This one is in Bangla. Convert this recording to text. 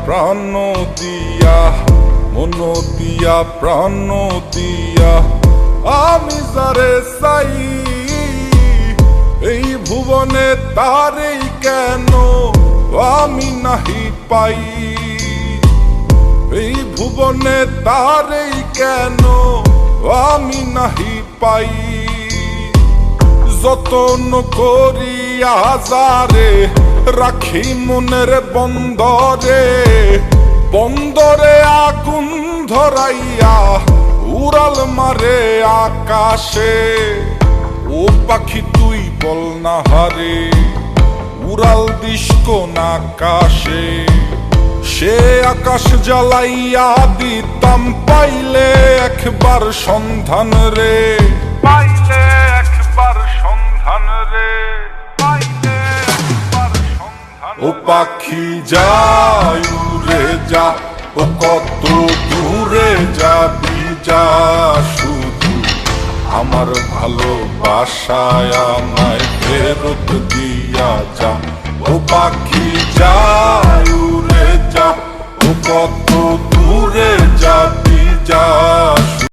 প্রাণ দিয়া, মন দিয়া প্রাণ দিয়া আমি যারে চাই, এই ভুবনে তারেই কেন আমি নাহি পাই। এই ভুবনে তারেই কেন আমি নাহি পাই। যতন করিয়া যারে রাখি মনের বন্দরে, বন্দরে আগুন ধরাইয়া উড়াল মারে আকাশে। ও পাখি তুই বল না হারে, উড়াল দিস কোন আকাশে। সে আকাশ জ্বালাইয়া দিতাম পাইলে একবার সন্ধান রে, পাইলে একবার সন্ধান রে, পাইলে একবার সন্ধান। ও পাখি যাই উড়ে যা, ও কত দূরে যাবি যা, শুধু আমার ভালোবাসায় আমায় ফেরত দিয়া যা। ও পাখি যাই উড়ে যা, ও কত